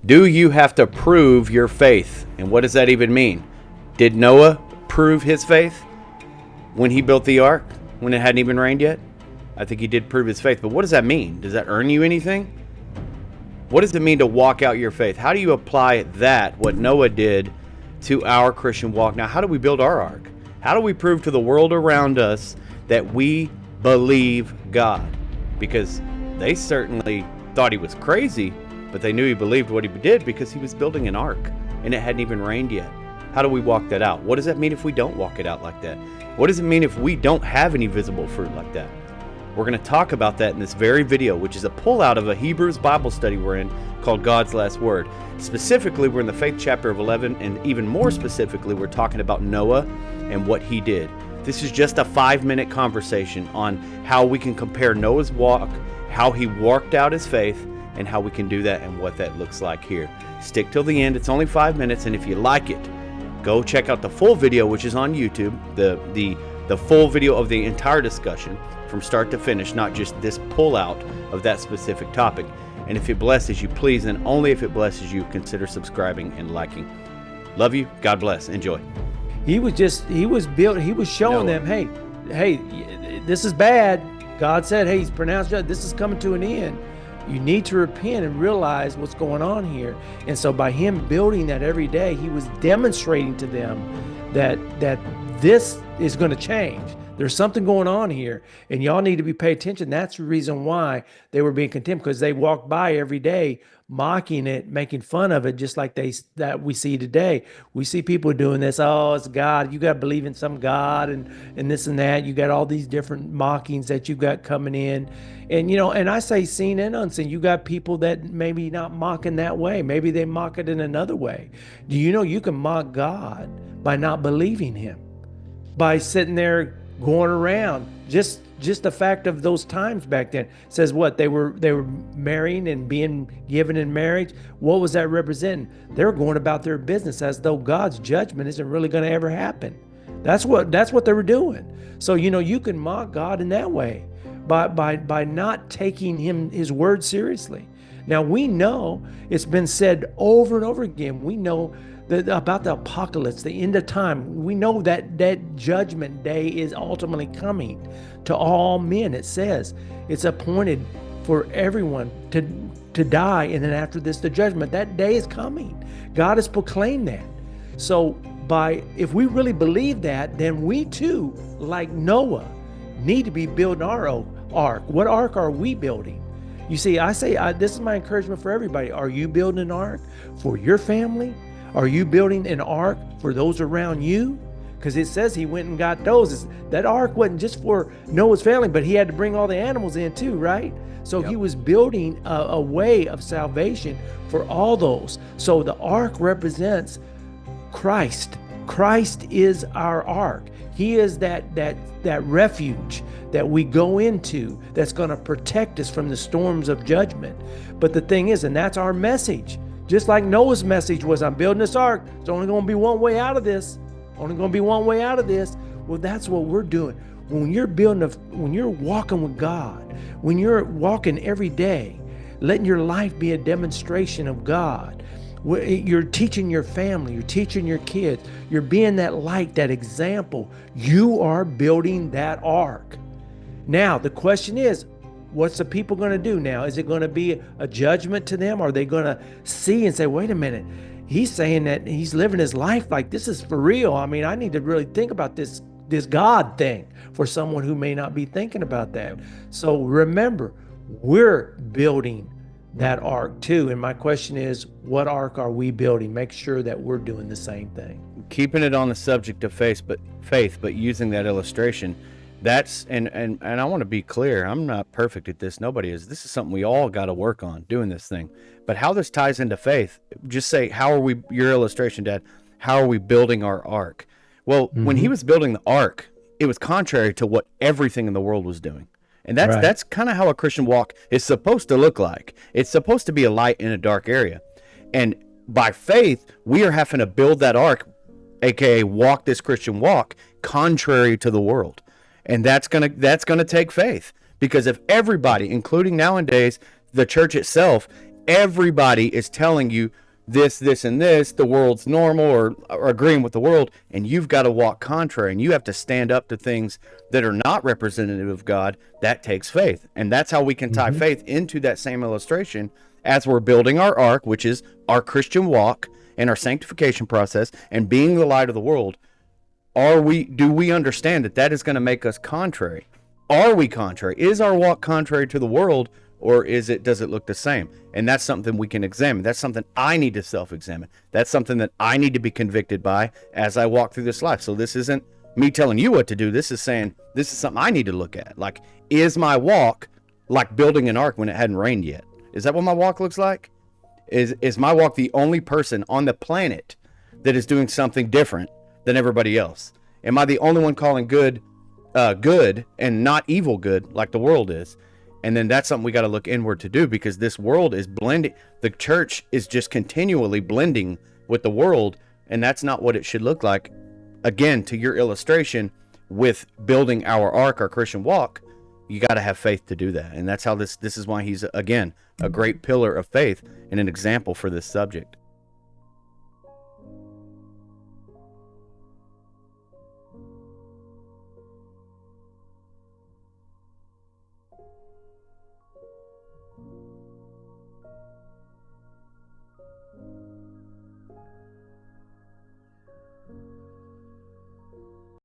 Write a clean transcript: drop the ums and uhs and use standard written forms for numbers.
Do you have to prove your faith? And what does that even mean? Did Noah prove his faith when he built the ark, when it hadn't even rained yet? I think he did prove his faith, but what does that mean? Does that earn you anything? What does it mean to walk out your faith? How do you apply that, what Noah did, to our Christian walk? Now, how do we build our ark? How do we prove to the world around us that we believe God? Because they certainly thought he was crazy, but they knew he believed what he did because he was building an ark and it hadn't even rained yet. How do we walk that out? What does that mean if we don't walk it out like that? What does it mean if we don't have any visible fruit like that? We're going to talk about that in this very video, which is a pullout of a Hebrews Bible study we're in called God's Last Word. Specifically, we're in the faith chapter of 11, and even more specifically, we're talking about Noah and what he did. This is just a 5-minute conversation on how we can compare Noah's walk, how he worked out his faith, and how we can do that and what that looks like here. Stick till the end. It's only 5 minutes, and if you like it, go check out the full video, which is on YouTube, the full video of the entire discussion from start to finish, not just this pullout of that specific topic. And if it blesses you, please, and only if it blesses you, consider subscribing and liking. Love you. God bless. Enjoy. He was showing them, hey, this is bad. God said, hey, he's pronounced judgment. This is coming to an end. You need to repent and realize what's going on here. And so by him building that every day, he was demonstrating to them that this is going to change. There's something going on here, and y'all need to be paying attention. That's the reason why they were being condemned, because they walked by every day mocking it, making fun of it, just like that we see today. We see people doing this. Oh, it's God. You got to believe in some God and this and that. You got all these different mockings that you got coming in. And, and I say seen and unseen. You got people that maybe not mocking that way. Maybe they mock it in another way. Do you know you can mock God by not believing him? By sitting there going around, just the fact of those times back then says what they were marrying and being given in marriage. What was that representing? They were going about their business as though God's judgment isn't really going to ever happen. That's what they were doing. So you can mock God in that way by not taking his word seriously. Now we know it's been said over and over again. We know about the apocalypse, the end of time. We know that judgment day is ultimately coming to all men. It says it's appointed for everyone to die, and then after this, the judgment. That day is coming. God has proclaimed that. So if we really believe that, then we too, like Noah, need to be building our ark. What ark are we building? You see, this is my encouragement for everybody. Are you building an ark for your family? Are you building an ark for those around you? Because it says he went and got those. That ark wasn't just for Noah's family, but he had to bring all the animals in too, right? So He was building a way of salvation for all those. So the ark represents Christ. Christ is our ark. He is that refuge that we go into that's going to protect us from the storms of judgment. But the thing is, and that's our message, just like Noah's message was, I'm building this ark. It's only going to be one way out of this. Only going to be one way out of this. Well, that's what we're doing. When you're walking with God, when you're walking every day, letting your life be a demonstration of God. You're teaching your family, you're teaching your kids, you're being that light, that example. You are building that ark. Now, the question is, what's the people going to do now? Is it going to be a judgment to them? Are they going to see and say, wait a minute, he's saying that he's living his life like this is for real. I mean, I need to really think about this God thing, for someone who may not be thinking about that. So remember, we're building that ark too. And my question is, what ark are we building? Make sure that we're doing the same thing. Keeping it on the subject of faith, but using that illustration, that's and I want to be clear, I'm not perfect at this. Nobody is. This is something we all got to work on, doing this thing. But how this ties into faith, just say, how are we, your illustration, Dad, how are we building our ark? Well, when he was building the ark, it was contrary to what everything in the world was doing. And that's kind of how a Christian walk is supposed to look like. It's supposed to be a light in a dark area. And by faith, we are having to build that ark, aka walk this Christian walk, contrary to the world. And that's gonna take faith. Because if everybody, including nowadays the church itself, everybody is telling you this, this, and this, the world's normal, or agreeing with the world, and you've got to walk contrary, and you have to stand up to things that are not representative of God. That takes faith. And that's how we can tie faith into that same illustration as we're building our ark, which is our Christian walk and our sanctification process and being the light of the world. Do we understand that that is going to make us contrary? Are we contrary? Is our walk contrary to the world, or does it look the same? And that's something we can examine. That's something I need to self-examine. That's something that I need to be convicted by as I walk through this life. So this isn't me telling you what to do. This is saying, this is something I need to look at. Like, is my walk like building an ark when it hadn't rained yet? Is that what my walk looks like? Is my walk the only person on the planet that is doing something different than everybody else? Am I the only one calling good good and not evil good like the world is? And then that's something we got to look inward to do, because this world is blending. The church is just continually blending with the world, and that's not what it should look like. Again, to your illustration with building our ark, our Christian walk, you got to have faith to do that. And that's how this is why he's, again, a great pillar of faith and an example for this subject.